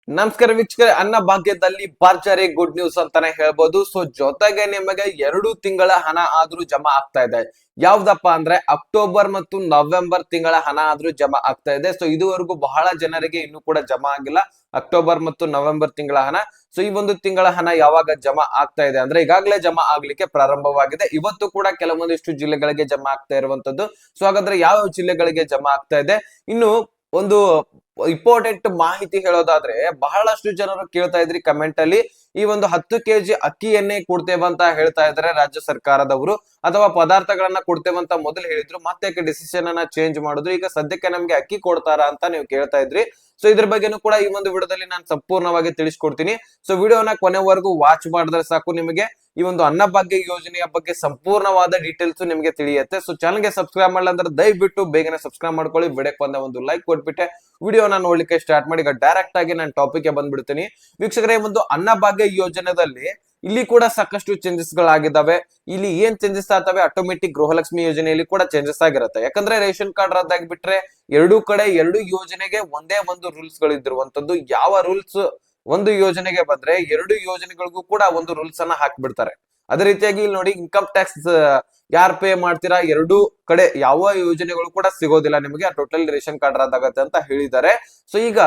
ನಮಸ್ಕಾರ ವೀಕ್ಷಕರೇ, ಅನ್ನ ಭಾಗ್ಯದಲ್ಲಿ ಭರ್ಜರಿ ಗುಡ್ ನ್ಯೂಸ್ ಅಂತಾನೆ ಹೇಳ್ಬೋದು. ಸೊ ಜೊತೆಗೆ ನಿಮಗೆ 2 ತಿಂಗಳ ಹಣ ಆದ್ರೂ ಜಮಾ ಆಗ್ತಾ ಇದೆ. ಯಾವ್ದಪ್ಪ ಅಂದ್ರೆ ಅಕ್ಟೋಬರ್ ಮತ್ತು ನವೆಂಬರ್ ತಿಂಗಳ ಹಣ ಆದ್ರೂ ಜಮಾ ಆಗ್ತಾ ಇದೆ. ಸೊ ಇದುವರೆಗೂ ಬಹಳ ಜನರಿಗೆ ಇನ್ನೂ ಕೂಡ ಜಮಾ ಆಗಿಲ್ಲ ಅಕ್ಟೋಬರ್ ಮತ್ತು ನವೆಂಬರ್ ತಿಂಗಳ ಹಣ. ಸೊ ಈ ಒಂದು ತಿಂಗಳ ಹಣ ಯಾವಾಗ ಜಮಾ ಆಗ್ತಾ ಇದೆ ಅಂದ್ರೆ ಈಗಾಗಲೇ ಜಮಾ ಆಗ್ಲಿಕ್ಕೆ ಪ್ರಾರಂಭವಾಗಿದೆ. ಇವತ್ತು ಕೂಡ ಕೆಲವೊಂದಿಷ್ಟು ಜಿಲ್ಲೆಗಳಿಗೆ ಜಮಾ ಆಗ್ತಾ ಇರುವಂತದ್ದು. ಸೊ ಹಾಗಾದ್ರೆ ಯಾವ ಜಿಲ್ಲೆಗಳಿಗೆ ಜಮಾ ಆಗ್ತಾ ಇದೆ, ಇನ್ನು ಒಂದು ಇಂಪಾರ್ಟೆಂಟ್ ಮಾಹಿತಿ ಹೇಳೋದಾದ್ರೆ, ಬಹಳಷ್ಟು ಜನರು ಕೇಳ್ತಾ ಇದ್ರಿ ಕಮೆಂಟ್ ಅಲ್ಲಿ, ಈ ಒಂದು 10 kg ಅಕ್ಕಿಯನ್ನೇ ಕೊಡ್ತೇವಂತ ಹೇಳ್ತಾ ಇದಾರೆ ರಾಜ್ಯ ಸರ್ಕಾರದವರು, ಅಥವಾ ಪದಾರ್ಥಗಳನ್ನ ಕೊಡ್ತೇವಂತ ಮೊದಲು ಹೇಳಿದ್ರು, ಮತ್ತೆ ಡಿಸಿಷನ್ ಅನ್ನ ಚೇಂಜ್ ಮಾಡಿದ್ರು. ಈಗ ಸದ್ಯಕ್ಕೆ ನಮ್ಗೆ ಅಕ್ಕಿ ಕೊಡ್ತಾರ ಅಂತ ನೀವು ಕೇಳ್ತಾ ಇದ್ರಿ. ಸೊ ಇದ್ರ ಬಗ್ಗೆನೂ ಕೂಡ ಈ ಒಂದು ವಿಡಿಯೋದಲ್ಲಿ ನಾನು ಸಂಪೂರ್ಣವಾಗಿ ತಿಳಿಸ್ಕೊಡ್ತೀನಿ. ಸೊ ವಿಡಿಯೋನ ಕೊನೆವರೆಗೂ ವಾಚ್ ಮಾಡಿದ್ರೆ ಸಾಕು, ನಿಮಗೆ ಈ ಒಂದು ಅನ್ನಭಾಗ್ಯ ಯೋಜನೆಯ ಬಗ್ಗೆ ಸಂಪೂರ್ಣವಾದ ಡೀಟೇಲ್ಸ್ ನಿಮಗೆ ತಿಳಿಯುತ್ತೆ. ಸೊ ಚಾನಲ್ಗೆ ಸಬ್ಸ್ಕ್ರೈಬ್ ಮಾಡಲ್ಲ ಅಂದ್ರೆ ದಯವಿಟ್ಟು ಬೇಗನೆ ಸಬ್ಸ್ಕ್ರೈಬ್ ಮಾಡ್ಕೊಳ್ಳಿ. ವಿಡಿಯೋಕ್ಕೆ ಬಂದ ಒಂದು ಲೈಕ್ ಕೊಟ್ಬಿಟ್ಟೆ ವಿಡಿಯೋನ ನೋಡ್ಲಿಕ್ಕೆ ಸ್ಟಾರ್ಟ್ ಮಾಡಿ. ಈಗ ಡೈರೆಕ್ಟ್ ಆಗಿ ನಾನು ಟಾಪಿಕ್ ಬಂದ್ಬಿಡ್ತೀನಿ. ವೀಕ್ಷಕರೇ, ಒಂದು ಅನ್ನಭಾಗ್ಯ ಯೋಜನೆಯಲ್ಲಿ ಇಲ್ಲಿ ಕೂಡ ಸಾಕಷ್ಟು ಚೇಂಜಸ್ ಗಳಾಗಿದ್ದಾವೆ. ಇಲ್ಲಿ ಏನ್ ಚೇಂಜಸ್ ಆಗ್ತವೆ, ಆಟೋಮೆಟಿಕ್ ಗೃಹಲಕ್ಷ್ಮಿ ಯೋಜನೆಯಲ್ಲಿ ಕೂಡ ಚೇಂಜಸ್ ಆಗಿರುತ್ತೆ. ಯಾಕಂದ್ರೆ ರೇಷನ್ ಕಾರ್ಡ್ ರದ್ದಾಗಿಬಿಟ್ರೆ ಎರಡೂ ಕಡೆ ಎರಡು ಯೋಜನೆಗೆ ಒಂದೇ ಒಂದು ರೂಲ್ಸ್ ಗಳಿದ್ದಿರುವಂತದ್ದು. ಯಾವ ರೂಲ್ಸ್ ಒಂದು ಯೋಜನೆಗೆ ಬಂದ್ರೆ ಎರಡು ಯೋಜನೆಗಳಿಗೂ ಕೂಡ ಒಂದು ರೂಲ್ಸ್ ಅನ್ನ ಹಾಕ್ಬಿಡ್ತಾರೆ. ಅದೇ ರೀತಿಯಾಗಿ ಇಲ್ಲಿ ನೋಡಿ, ಇನ್ಕಮ್ ಟ್ಯಾಕ್ಸ್ ಯಾರು ಪೇ ಮಾಡ್ತೀರಾ ಎರಡೂ ಕಡೆ ಯಾವ ಯೋಜನೆಗಳು ಕೂಡ ಸಿಗೋದಿಲ್ಲ ನಿಮಗೆ, ಟೋಟಲ್ ರೇಷನ್ ಕಾರ್ಡ್ ರದ್ದಾಗತ್ತೆ ಅಂತ ಹೇಳಿದ್ದಾರೆ. ಸೊ ಈಗ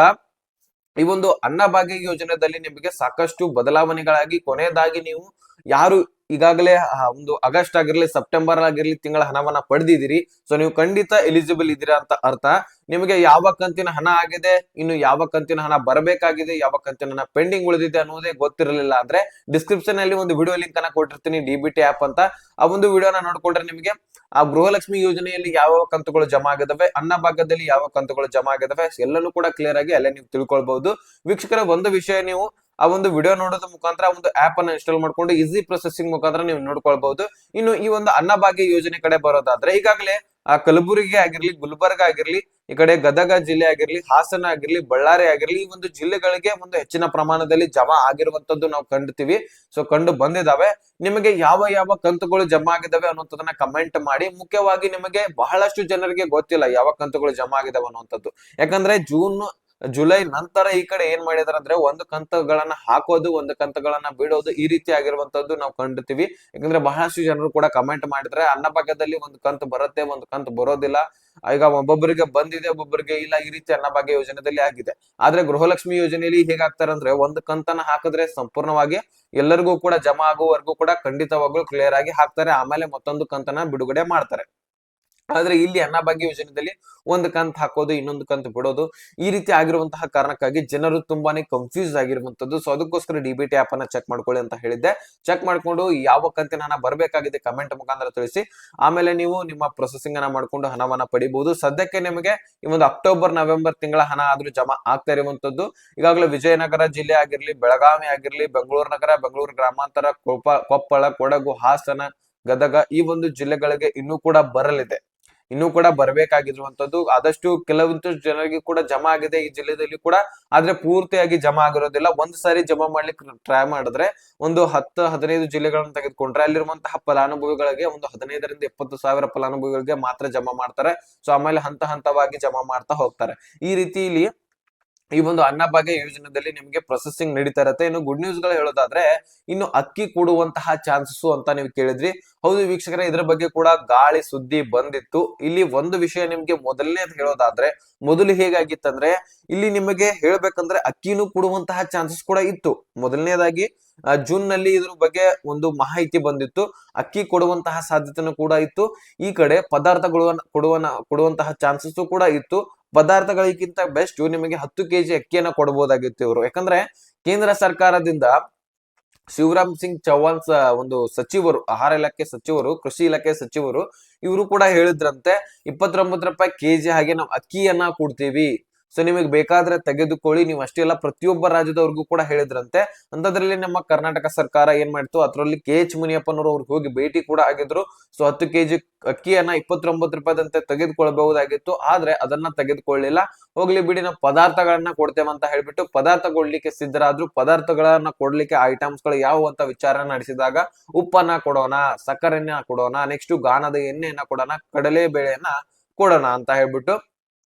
ಈ ಒಂದು ಅನ್ನಭಾಗ್ಯ ಯೋಜನೆಯಲ್ಲಿ ನಿಮಗೆ ಸಾಕಷ್ಟು ಬದಲಾವಣೆಗಳಾಗಿ ಕೊನೆಯದಾಗಿ ನೀವು ಯಾರು ಈಗಾಗಲೇ ಒಂದು ಆಗಸ್ಟ್ ಆಗಿರ್ಲಿ ಸೆಪ್ಟೆಂಬರ್ ಆಗಿರ್ಲಿ ತಿಂಗಳ ಹಣವನ್ನ ಪಡೆದಿದ್ದೀರಿ, ಸೊ ನೀವು ಖಂಡಿತ ಎಲಿಜಿಬಲ್ ಇದ್ದೀರಾ ಅಂತ ಅರ್ಥ. ನಿಮಗೆ ಯಾವ ಕಂತಿನ ಹಣ ಆಗಿದೆ, ಇನ್ನು ಯಾವ ಕಂತಿನ ಹಣ ಬರಬೇಕಾಗಿದೆ, ಯಾವ ಕಂತಿನ ಹಣ ಪೆಂಡಿಂಗ್ ಉಳಿದಿದೆ ಅನ್ನೋದೇ ಗೊತ್ತಿರಲಿಲ್ಲ ಅಂದ್ರೆ ಡಿಸ್ಕ್ರಿಪ್ಷನ್ ಅಲ್ಲಿ ಒಂದು ವಿಡಿಯೋ ಲಿಂಕ್ ಅನ್ನ ಕೊಟ್ಟಿರ್ತೀನಿ, DBT ಆಪ್ ಅಂತ. ಆ ಒಂದು ವಿಡಿಯೋನ ನೋಡ್ಕೊಂಡ್ರೆ ನಿಮಗೆ ಆ ಗೃಹಲಕ್ಷ್ಮಿ ಯೋಜನೆಯಲ್ಲಿ ಯಾವ ಕಂತುಗಳು ಜಮಾ ಆಗಿದಾವೆ, ಅನ್ನಭಾಗ್ಯದಲ್ಲಿ ಯಾವ ಕಂತುಗಳು ಜಮಾ ಆಗಿದಾವೆ ಎಲ್ಲನೂ ಕೂಡ ಕ್ಲಿಯರ್ ಆಗಿ ಅಲ್ಲೇ ನೀವು ತಿಳ್ಕೊಳ್ಬಹುದು. ವೀಕ್ಷಕರ, ಒಂದು ವಿಷಯ, ನೀವು ಆ ಒಂದು ವಿಡಿಯೋ ನೋಡೋದ ಮುಖಾಂತರ ಒಂದು ಆಪ್ ಅನ್ನ ಇನ್ಸ್ಟಾಲ್ ಮಾಡ್ಕೊಂಡು ಈಸಿ ಪ್ರೊಸೆಸಿಂಗ್ ಮುಖಾಂತರ ನೀವು ನೋಡ್ಕೊಳ್ಬಹುದು. ಇನ್ನು ಈ ಒಂದು ಅನ್ನಭಾಗ್ಯ ಯೋಜನೆ ಕಡೆ ಬರೋದಾದ್ರೆ, ಈಗಾಗಲೇ ಆ ಕಲಬುರಗಿ ಆಗಿರ್ಲಿ, ಗುಲ್ಬರ್ಗ ಆಗಿರ್ಲಿ, ಈ ಕಡೆ ಗದಗ ಜಿಲ್ಲೆ ಆಗಿರ್ಲಿ, ಹಾಸನ ಆಗಿರ್ಲಿ, ಬಳ್ಳಾರಿ ಆಗಿರ್ಲಿ, ಈ ಒಂದು ಜಿಲ್ಲೆಗಳಿಗೆ ಒಂದು ಹೆಚ್ಚಿನ ಪ್ರಮಾಣದಲ್ಲಿ ಜಮಾ ಆಗಿರುವಂತದ್ದು ನಾವು ಕಂಡ್ತೀವಿ. ಸೊ ಕಂಡು ಬಂದಿದಾವೆ. ನಿಮಗೆ ಯಾವ ಯಾವ ಕಂತುಗಳು ಜಮಾ ಆಗಿದಾವೆ ಅನ್ನುವಂಥದ್ದನ್ನ ಕಮೆಂಟ್ ಮಾಡಿ. ಮುಖ್ಯವಾಗಿ ನಿಮಗೆ ಬಹಳಷ್ಟು ಜನರಿಗೆ ಗೊತ್ತಿಲ್ಲ ಯಾವ ಕಂತುಗಳು ಜಮಾ ಆಗಿದಾವೆ ಅನ್ನುವಂಥದ್ದು. ಯಾಕಂದ್ರೆ ಜೂನ್ ಜುಲೈ ನಂತರ ಈ ಕಡೆ ಏನ್ ಮಾಡಿದಾರೆ ಅಂದ್ರೆ ಒಂದು ಕಂತುಗಳನ್ನ ಹಾಕೋದು, ಒಂದು ಕಂತುಗಳನ್ನ ಬಿಡೋದು, ಈ ರೀತಿ ಆಗಿರುವಂತದ್ದು ನಾವು ಕಂಡಿರ್ತೀವಿ. ಯಾಕಂದ್ರೆ ಬಹಳಷ್ಟು ಜನರು ಕೂಡ ಕಮೆಂಟ್ ಮಾಡಿದ್ರೆ ಅನ್ನಭಾಗ್ಯದಲ್ಲಿ ಒಂದು ಕಂತು ಬರುತ್ತೆ, ಒಂದು ಕಂತು ಬರೋದಿಲ್ಲ. ಈಗ ಒಬ್ಬೊಬ್ಬರಿಗೆ ಬಂದಿದೆ, ಒಬ್ಬೊಬ್ಬರಿಗೆ ಇಲ್ಲ, ಈ ರೀತಿ ಅನ್ನಭಾಗ್ಯ ಯೋಜನೆಯಲ್ಲಿ ಆಗಿದೆ. ಆದ್ರೆ ಗೃಹಲಕ್ಷ್ಮಿ ಯೋಜನೆಯಲ್ಲಿ ಹೇಗಾಗ್ತಾರೆ ಅಂದ್ರೆ, ಒಂದು ಕಂತನ್ನ ಹಾಕಿದ್ರೆ ಸಂಪೂರ್ಣವಾಗಿ ಎಲ್ಲರಿಗೂ ಕೂಡ ಜಮಾ ಆಗುವವರೆಗೂ ಕೂಡ ಖಂಡಿತವಾಗ್ಲೂ ಕ್ಲಿಯರ್ ಆಗಿ ಹಾಕ್ತಾರೆ, ಆಮೇಲೆ ಮತ್ತೊಂದು ಕಂತನ್ನ ಬಿಡುಗಡೆ ಮಾಡ್ತಾರೆ. ಆದ್ರೆ ಇಲ್ಲಿ ಅನ್ನಭಾಗ್ಯ ಯೋಜನೆಯಲ್ಲಿ ಒಂದು ಕಂತ್ ಹಾಕೋದು, ಇನ್ನೊಂದು ಕಂತು ಬಿಡೋದು, ಈ ರೀತಿ ಆಗಿರುವಂತಹ ಕಾರಣಕ್ಕಾಗಿ ಜನರು ತುಂಬಾನೇ ಕನ್ಫ್ಯೂಸ್ ಆಗಿರುವಂತದ್ದು. ಸೊ ಅದಕ್ಕೋಸ್ಕರ DBT ಆಪ್ ಅನ್ನ ಚೆಕ್ ಮಾಡ್ಕೊಳ್ಳಿ ಅಂತ ಹೇಳಿದ್ದೆ. ಚೆಕ್ ಮಾಡ್ಕೊಂಡು ಯಾವ ಕಂತಿನ ಹಣ ಬರಬೇಕಾಗಿದೆ ಕಮೆಂಟ್ ಮುಖಾಂತರ ತಿಳಿಸಿ. ಆಮೇಲೆ ನೀವು ನಿಮ್ಮ ಪ್ರೊಸೆಸಿಂಗ್ ಅನ್ನ ಮಾಡ್ಕೊಂಡು ಹಣವನ್ನ ಪಡಿಬಹುದು. ಸದ್ಯಕ್ಕೆ ನಿಮಗೆ ಈ ಒಂದು ಅಕ್ಟೋಬರ್ ನವೆಂಬರ್ ತಿಂಗಳ ಹಣ ಆದ್ರೂ ಜಮಾ ಆಗ್ತಾ ಇರುವಂತದ್ದು. ಈಗಾಗಲೇ ವಿಜಯನಗರ ಜಿಲ್ಲೆ ಆಗಿರ್ಲಿ, ಬೆಳಗಾವಿ ಆಗಿರ್ಲಿ, ಬೆಂಗಳೂರು ನಗರ, ಬೆಂಗಳೂರು ಗ್ರಾಮಾಂತರ, ಕೊಪ್ಪಳ, ಕೊಡಗು, ಹಾಸನ, ಗದಗ, ಈ ಒಂದು ಜಿಲ್ಲೆಗಳಿಗೆ ಇನ್ನೂ ಕೂಡ ಬರಲಿದೆ, ಇನ್ನೂ ಕೂಡ ಬರಬೇಕಾಗಿರುವಂತದ್ದು. ಆದಷ್ಟು ಕೆಲವೊಂದು ಜನರಿಗೆ ಕೂಡ ಜಮಾ ಆಗಿದೆ ಈ ಜಿಲ್ಲೆಯಲ್ಲಿ ಕೂಡ, ಆದ್ರೆ ಪೂರ್ತಿಯಾಗಿ ಜಮಾ ಆಗಿರೋದಿಲ್ಲ. ಒಂದ್ ಸಾರಿ ಜಮಾ ಮಾಡ್ಲಿಕ್ಕೆ ಟ್ರೈ ಮಾಡಿದ್ರೆ ಒಂದು 10-15 ಜಿಲ್ಲೆಗಳನ್ನ ತೆಗೆದುಕೊಂಡ್ರೆ ಅಲ್ಲಿರುವಂತಹ ಫಲಾನುಭವಿಗಳಿಗೆ ಒಂದು 15,000-20,000 ಫಲಾನುಭವಿಗಳಿಗೆ ಮಾತ್ರ ಜಮಾ ಮಾಡ್ತಾರೆ. ಸೊ ಆಮೇಲೆ ಹಂತ ಹಂತವಾಗಿ ಜಮಾ ಮಾಡ್ತಾ ಹೋಗ್ತಾರೆ. ಈ ರೀತಿ ಇಲ್ಲಿ ಈ ಒಂದು ಅನ್ನಭಾಗ್ಯ ಯೋಜನೆಯಲ್ಲಿ ನಿಮಗೆ ಪ್ರೊಸೆಸಿಂಗ್ ನಡೀತಾ ಇರುತ್ತೆ. ಇನ್ನು ಗುಡ್ ನ್ಯೂಸ್ ಗಳು ಹೇಳೋದಾದ್ರೆ, ಇನ್ನು ಅಕ್ಕಿ ಕೊಡುವಂತಹ ಚಾನ್ಸಸ್ ಅಂತ ನೀವು ಕೇಳಿದ್ರಿ. ಹೌದು ವೀಕ್ಷಕರೇ, ಇದ್ರ ಬಗ್ಗೆ ಕೂಡ ಗಾಳಿ ಸುದ್ದಿ ಬಂದಿತ್ತು. ಇಲ್ಲಿ ಒಂದು ವಿಷಯ ನಿಮ್ಗೆ ಮೊದಲನೇದು ಹೇಳೋದಾದ್ರೆ, ಮೊದಲು ಹೇಗಾಗಿತ್ತಂದ್ರೆ, ಇಲ್ಲಿ ನಿಮಗೆ ಹೇಳ್ಬೇಕಂದ್ರೆ ಅಕ್ಕಿನೂ ಕೊಡುವಂತಹ ಚಾನ್ಸಸ್ ಕೂಡ ಇತ್ತು. ಮೊದಲನೇದಾಗಿ ಜೂನ್ ನಲ್ಲಿ ಇದ್ರ ಬಗ್ಗೆ ಒಂದು ಮಾಹಿತಿ ಬಂದಿತ್ತು, ಅಕ್ಕಿ ಕೊಡುವಂತಹ ಸಾಧ್ಯತೆನೂ ಕೂಡ ಇತ್ತು. ಈ ಕಡೆ ಪದಾರ್ಥಗಳು ಕೊಡುವಂತಹ ಚಾನ್ಸಸ್ ಕೂಡ ಇತ್ತು. ಪದಾರ್ಥಗಳಿಗಿಂತ ಬೆಸ್ಟ್ ನಿಮಗೆ 10 kg ಅಕ್ಕಿಯನ್ನ ಕೊಡಬಹುದಾಗಿತ್ತು ಇವರು. ಯಾಕಂದ್ರೆ ಕೇಂದ್ರ ಸರ್ಕಾರದಿಂದ ಶಿವರಾಮ್ ಸಿಂಗ್ ಚೌಹಾಣ್ ಒಂದು ಸಚಿವರು, ಆಹಾರ ಇಲಾಖೆ ಸಚಿವರು, ಕೃಷಿ ಇಲಾಖೆ ಸಚಿವರು, ಇವರು ಕೂಡ ಹೇಳಿದ್ರಂತೆ 29 ರೂಪಾಯಿ ಕೆಜಿ ಹಾಗೆ ನಾವು ಅಕ್ಕಿಯನ್ನ ಕೊಡ್ತೀವಿ, ಸೊ ನಿಮಗೆ ಬೇಕಾದ್ರೆ ತೆಗೆದುಕೊಳ್ಳಿ, ನೀವು ಅಷ್ಟೇ ಅಲ್ಲ ಪ್ರತಿಯೊಬ್ಬ ರಾಜ್ಯದವ್ರಿಗೂ ಕೂಡ ಹೇಳಿದ್ರಂತೆ. ಅಂತದ್ರಲ್ಲಿ ನಮ್ಮ ಕರ್ನಾಟಕ ಸರ್ಕಾರ ಏನ್ ಮಾಡ್ತು, ಅದರಲ್ಲಿ KH ಮುನಿಯಪ್ಪನವರು ಅವ್ರಿಗೆ ಹೋಗಿ ಭೇಟಿ ಕೂಡ ಆಗಿದ್ರು. ಸೊ 10 kg ಅಕ್ಕಿಯನ್ನ 29 ರೂಪಾಯಿದಂತೆ ತೆಗೆದುಕೊಳ್ಬಹುದಾಗಿತ್ತು, ಆದ್ರೆ ಅದನ್ನ ತೆಗೆದುಕೊಳ್ಳಿಲ್ಲ. ಹೋಗ್ಲಿ ಬಿಡಿ, ನಾವು ಪದಾರ್ಥಗಳನ್ನ ಕೊಡ್ತೇವೆ ಅಂತ ಹೇಳ್ಬಿಟ್ಟು ಪದಾರ್ಥ ಕೊಡ್ಲಿಕ್ಕೆ ಸಿದ್ಧರಾದ್ರು. ಪದಾರ್ಥಗಳನ್ನ ಕೊಡ್ಲಿಕ್ಕೆ ಐಟಮ್ಸ್ ಗಳು ಯಾವ ಅಂತ ವಿಚಾರ ನಡೆಸಿದಾಗ ಉಪ್ಪನ್ನ ಕೊಡೋಣ, ಸಕ್ಕರೆಯನ್ನ ಕೊಡೋಣ, ನೆಕ್ಸ್ಟ್ ಗಾಣದ ಎಣ್ಣೆಯನ್ನ ಕೊಡೋಣ, ಕಡಲೆ ಬೇಳೆಯನ್ನ ಕೊಡೋಣ ಅಂತ ಹೇಳ್ಬಿಟ್ಟು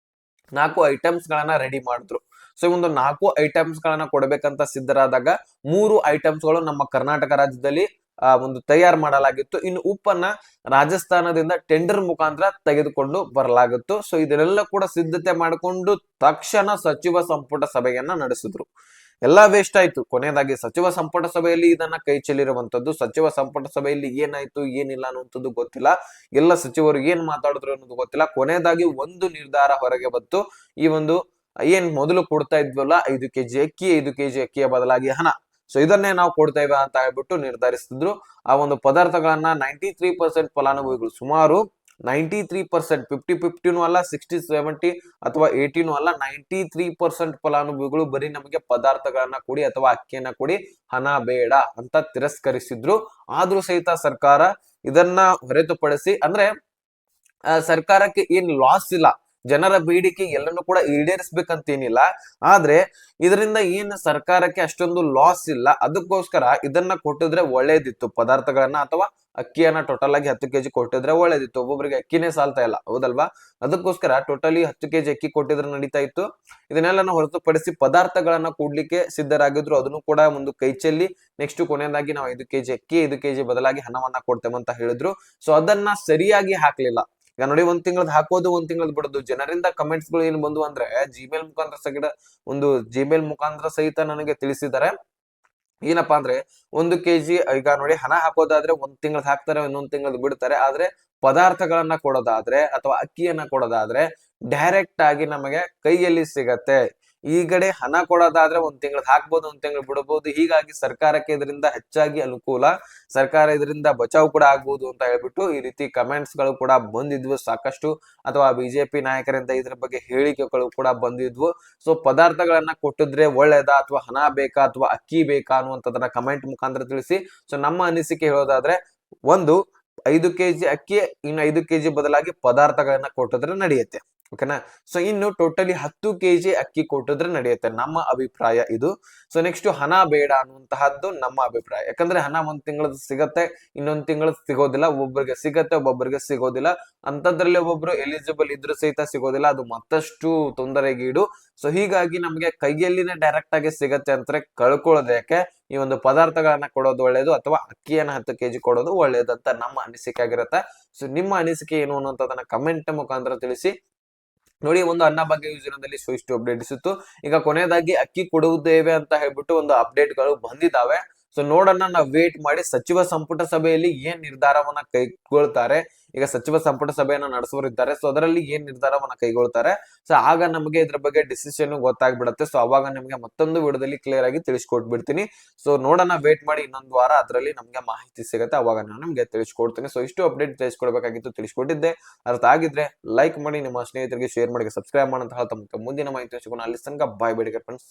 4 ಐಟಮ್ಸ್ ಗಳನ್ನ ರೆಡಿ ಮಾಡಿದ್ರು. ಸೊ ಈ ಒಂದು 4 ಐಟಮ್ಸ್ ಗಳನ್ನ ಕೊಡಬೇಕಂತ ಸಿದ್ಧರಾದಾಗ 3 ಐಟಮ್ಸ್ ಗಳು ನಮ್ಮ ಕರ್ನಾಟಕ ರಾಜ್ಯದಲ್ಲಿ ಒಂದು ತಯಾರು ಮಾಡಲಾಗಿತ್ತು. ಇನ್ನು ಉಪ್ಪನ್ನ ರಾಜಸ್ಥಾನದಿಂದ ಟೆಂಡರ್ ಮುಖಾಂತರ ತೆಗೆದುಕೊಂಡು ಬರಲಾಗಿತ್ತು. ಸೊ ಇದನ್ನೆಲ್ಲ ಕೂಡ ಸಿದ್ಧತೆ ಮಾಡಿಕೊಂಡು ತಕ್ಷಣ ಸಚಿವ ಸಂಪುಟ ಸಭೆಯನ್ನ ನಡೆಸಿದ್ರು. ಎಲ್ಲಾ ವೇಸ್ಟ್ ಆಯ್ತು. ಕೊನೆಯದಾಗಿ ಸಚಿವ ಸಂಪುಟ ಸಭೆಯಲ್ಲಿ ಇದನ್ನ ಕೈ ಚೆಲ್ಲಿರುವಂತದ್ದು. ಸಚಿವ ಸಂಪುಟ ಸಭೆಯಲ್ಲಿ ಏನಾಯ್ತು ಏನಿಲ್ಲ ಅನ್ನುವಂಥದ್ದು ಗೊತ್ತಿಲ್ಲ. ಎಲ್ಲ ಸಚಿವರು ಏನ್ ಮಾತಾಡಿದ್ರು ಅನ್ನೋದು ಗೊತ್ತಿಲ್ಲ. ಕೊನೆಯದಾಗಿ ಒಂದು ನಿರ್ಧಾರ ಹೊರಗೆ ಬಂತು. ಈ ಒಂದು ಏನ್ ಮೊದಲು ಕೊಡ್ತಾ ಇದ್ವಲ್ಲ 5 kg ಅಕ್ಕಿ, 5 kg ಅಕ್ಕಿಯ ಬದಲಾಗಿ ಹಣ, ಸೊ ಇದನ್ನೇ ನಾವು ಕೊಡ್ತೇವೆ ಅಂತ ಹೇಳ್ಬಿಟ್ಟು ನಿರ್ಧರಿಸಿದ್ರು. ಆ ಒಂದು ಪದಾರ್ಥಗಳನ್ನ 93% ಫಲಾನುಭವಿಗಳು, ಸುಮಾರು 93%, 50-50 ಅಲ್ಲ, 60-70 ಅಥವಾ 80 ಅಲ್ಲ, 93% ಫಲಾನುಭವಿಗಳು ಬರೀ ನಮಗೆ ಪದಾರ್ಥಗಳನ್ನ ಕೊಡಿ ಅಥವಾ ಅಕ್ಕಿಯನ್ನ ಕೊಡಿ, ಹಣ ಬೇಡ ಅಂತ ತಿರಸ್ಕರಿಸಿದ್ರು. ಆದ್ರೂ ಸಹಿತ ಸರ್ಕಾರ ಇದನ್ನ ಹೊರತುಪಡಿಸಿ, ಅಂದ್ರೆ ಸರ್ಕಾರಕ್ಕೆ ಏನ್ ಲಾಸ್ ಇಲ್ಲ, ಜನರ ಬೇಡಿಕೆ ಎಲ್ಲನೂ ಕೂಡ ಈಡೇರಿಸಬೇಕಂತೇನಿಲ್ಲ. ಆದ್ರೆ ಇದರಿಂದ ಏನ್ ಸರ್ಕಾರಕ್ಕೆ ಅಷ್ಟೊಂದು ಲಾಸ್ ಇಲ್ಲ. ಅದಕ್ಕೋಸ್ಕರ ಇದನ್ನ ಕೊಟ್ಟಿದ್ರೆ ಒಳ್ಳೇದಿತ್ತು. ಪದಾರ್ಥಗಳನ್ನ ಅಥವಾ ಅಕ್ಕಿಯನ್ನ ಟೋಟಲ್ ಆಗಿ 10 kg ಕೊಟ್ಟಿದ್ರೆ ಒಳ್ಳೇದಿತ್ತು. ಒಬ್ಬೊಬ್ಬರಿಗೆ ಅಕ್ಕಿನೇ ಸಾಲ್ತಾ ಇಲ್ಲ, ಹೌದಲ್ವಾ? ಅದಕ್ಕೋಸ್ಕರ ಟೋಟಲಿ 10 kg ಅಕ್ಕಿ ಕೊಟ್ಟಿದ್ರೆ ನಡೀತಾ ಇತ್ತು. ಇದನ್ನೆಲ್ಲ ಹೊರತುಪಡಿಸಿ ಪದಾರ್ಥಗಳನ್ನ ಕೊಡ್ಲಿಕ್ಕೆ ಸಿದ್ಧರಾಗಿದ್ರು. ಅದನ್ನು ಕೂಡ ಒಂದು ಕೈ ಚೆಲ್ಲಿ ನೆಕ್ಸ್ಟ್ ಕೊನೆಯದಾಗಿ ನಾವು 5 kg ಅಕ್ಕಿ, 5 kg ಬದಲಾಗಿ ಹಣವನ್ನ ಕೊಡ್ತೇವೆ ಅಂತ ಹೇಳಿದ್ರು. ಸೊ ಅದನ್ನ ಸರಿಯಾಗಿ ಹಾಕ್ಲಿಲ್ಲ. ಈಗ ನೋಡಿ, ಒಂದ್ ತಿಂಗಳದ್ ಹಾಕೋದು, ಒಂದ್ ತಿಂಗಳದ್ ಬಿಡೋದು. ಜನರಿಂದ ಕಮೆಂಟ್ಸ್ ಗಳು ಏನ್ ಬಂದು ಅಂದ್ರೆ ಜಿಮೇಲ್ ಮುಖಾಂತರ ಸಹಿತ ನನಗೆ ತಿಳಿಸಿದ್ದಾರೆ. ಏನಪ್ಪಾ ಅಂದ್ರೆ 1 kg, ಈಗ ನೋಡಿ, ಹಣ ಹಾಕೋದಾದ್ರೆ 1 ತಿಂಗಳದ್ ಹಾಕ್ತಾರೆ, ಇನ್ನೊಂದ್ ತಿಂಗಳದ್ ಬಿಡ್ತಾರೆ. ಆದ್ರೆ ಪದಾರ್ಥಗಳನ್ನ ಕೊಡೋದಾದ್ರೆ ಅಥವಾ ಅಕ್ಕಿಯನ್ನ ಕೊಡೋದಾದ್ರೆ ಡೈರೆಕ್ಟ್ ಆಗಿ ನಮಗೆ ಕೈಯಲ್ಲಿ ಸಿಗತ್ತೆ. ಈ ಕಡೆ ಹಣ ಕೊಡೋದಾದ್ರೆ 1 ತಿಂಗಳದ್ ಹಾಕ್ಬೋದು, 1 ತಿಂಗಳು ಬಿಡಬಹುದು. ಹೀಗಾಗಿ ಸರ್ಕಾರಕ್ಕೆ ಇದರಿಂದ ಹೆಚ್ಚಾಗಿ ಅನುಕೂಲ, ಸರ್ಕಾರ ಇದರಿಂದ ಬಚಾವ್ ಕೂಡ ಆಗ್ಬಹುದು ಅಂತ ಹೇಳ್ಬಿಟ್ಟು ಈ ರೀತಿ ಕಮೆಂಟ್ಸ್ ಗಳು ಕೂಡ ಬಂದಿದ್ವು ಸಾಕಷ್ಟು. ಅಥವಾ ಬಿಜೆಪಿ ನಾಯಕರಿಂದ ಇದ್ರ ಬಗ್ಗೆ ಹೇಳಿಕೆಗಳು ಕೂಡ ಬಂದಿದ್ವು. ಸೊ ಪದಾರ್ಥಗಳನ್ನ ಕೊಟ್ಟಿದ್ರೆ ಒಳ್ಳೇದಾ ಅಥವಾ ಹಣ ಬೇಕಾ ಅಥವಾ ಅಕ್ಕಿ ಬೇಕಾ ಅನ್ನುವಂಥದ್ದನ್ನ ಕಮೆಂಟ್ ಮುಖಾಂತರ ತಿಳಿಸಿ. ಸೊ ನಮ್ಮ ಅನಿಸಿಕೆ ಹೇಳೋದಾದ್ರೆ, ಒಂದು 5 kg ಅಕ್ಕಿ, ಇನ್ನು 5 kg ಬದಲಾಗಿ ಪದಾರ್ಥಗಳನ್ನ ಕೊಟ್ಟಿದ್ರೆ ನಡೆಯುತ್ತೆ. ಓಕೆನಾ? ಸೊ ಇನ್ನು ಟೋಟಲಿ 10 kg ಅಕ್ಕಿ ಕೊಟ್ಟಿದ್ರೆ ನಡೆಯುತ್ತೆ, ನಮ್ಮ ಅಭಿಪ್ರಾಯ ಇದು. ಸೊ ನೆಕ್ಸ್ಟ್ ಹಣ ಬೇಡ ಅನ್ನುವಂತಹದ್ದು ನಮ್ಮ ಅಭಿಪ್ರಾಯ. ಯಾಕಂದ್ರೆ ಹಣ 1 ತಿಂಗಳದ್ದು ಸಿಗತ್ತೆ, ಇನ್ನೊಂದ್ ತಿಂಗಳದ್ದು ಸಿಗೋದಿಲ್ಲ. ಒಬ್ಬೊಬ್ಬರಿಗೆ ಸಿಗತ್ತೆ, ಒಬ್ಬೊಬ್ಬರಿಗೆ ಸಿಗೋದಿಲ್ಲ. ಅಂತದ್ರಲ್ಲಿ ಒಬ್ಬೊಬ್ರು ಎಲಿಜಿಬಲ್ ಇದ್ರು ಸಹಿತ ಸಿಗೋದಿಲ್ಲ. ಅದು ಮತ್ತಷ್ಟು ತೊಂದರೆಗೀಡು. ಸೊ ಹೀಗಾಗಿ ನಮ್ಗೆ ಕೈಯಲ್ಲಿನೇ ಡೈರೆಕ್ಟ್ ಆಗಿ ಸಿಗತ್ತೆ ಅಂತಾರೆ ಕಳ್ಕೊಳ್ಳೋದಕ್ಕೆ ಈ ಒಂದು ಪದಾರ್ಥಗಳನ್ನ ಕೊಡೋದು ಒಳ್ಳೇದು, ಅಥವಾ ಅಕ್ಕಿಯನ್ನ 10 kg ಕೊಡೋದು ಒಳ್ಳೇದು ಅಂತ ನಮ್ಮ ಅನಿಸಿಕೆ ಆಗಿರುತ್ತೆ. ಸೊ ನಿಮ್ಮ ಅನಿಸಿಕೆ ಏನು ಅನ್ನೋಂಥದ್ದನ್ನ ಕಮೆಂಟ್ ಮುಖಾಂತರ ತಿಳಿಸಿ. ನೋಡಿ, ಒಂದು ಅನ್ನಭಾಗ್ಯ ಯೋಜನೆಯಲ್ಲಿ ಇಷ್ಟು ಅಪ್ಡೇಟ್ಸ್ ಇತ್ತು. ಈಗ ಕೊನೆಯದಾಗಿ ಅಕ್ಕಿ ಕೊಡುವುದೇವೆ ಅಂತ ಹೇಳ್ಬಿಟ್ಟು ಒಂದು ಅಪ್ಡೇಟ್ ಗಳು ಬಂದಿದ್ದಾವೆ. ಸೊ ನೋಡೋಣ, ನಾವು ವೇಟ್ ಮಾಡಿ ಸಚಿವ ಸಂಪುಟ ಸಭೆಯಲ್ಲಿ ಏನ್ ನಿರ್ಧಾರವನ್ನ ಕೈಗೊಳ್ತಾರೆ. ಈಗ ಸಚಿವ ಸಂಪುಟ ಸಭೆಯನ್ನ ನಡೆಸುವರಿದ್ದಾರೆ. ಸೊ ಅದರಲ್ಲಿ ಏನ್ ನಿರ್ಧಾರವನ್ನ ಕೈಗೊಳ್ತಾರೆ, ಸೊ ಆಗ ನಮಗೆ ಇದ್ರ ಬಗ್ಗೆ ಡಿಸಿಷನ್ ಗೊತ್ತಾಗ್ಬಿಡುತ್ತೆ. ಸೊ ಅವಾಗ ನಿಮ್ಗೆ ಮತ್ತೊಂದು ವಿಡಿಯೋದಲ್ಲಿ ಕ್ಲಿಯರ್ ಆಗಿ ತಿಳಿಸ್ಕೊಟ್ಬಿಡ್ತೀನಿ. ಸೊ ನೋಡೋಣ, ವೇಟ್ ಮಾಡಿ, ಇನ್ನೊಂದು ವಾರ ಅದರಲ್ಲಿ ನಮ್ಗೆ ಮಾಹಿತಿ ಸಿಗುತ್ತೆ, ಅವಾಗ ನಾನು ನಿಮ್ಗೆ ತಿಳಿಸ್ಕೊಡ್ತೀನಿ. ಸೊ ಇಷ್ಟು ಅಪ್ಡೇಟ್ ತಿಳಿಸ್ಕೊಡ್ಬೇಕಾಗಿತ್ತು, ತಿಳಿಸ್ಕೊಟ್ಟಿದ್ದೆ. ಅರ್ಥ ಆಗಿದ್ರೆ ಲೈಕ್ ಮಾಡಿ, ನಿಮ್ಮ ಸ್ನೇಹಿತರಿಗೆ ಶೇರ್ ಮಾಡಿ, ಸಬ್ಸ್ಕ್ರೈಬ್ ಮಾಡಂತ ಹೇಳ್ತಾ ಮುಂದಿನ ಮಾಹಿತಿ ಸಿಗೋಣ. ಅಲ್ಲಿ ತನಕ ಬಾಯ್ ಬೇಡಿಕೆ ಫ್ರೆಂಡ್ಸ್.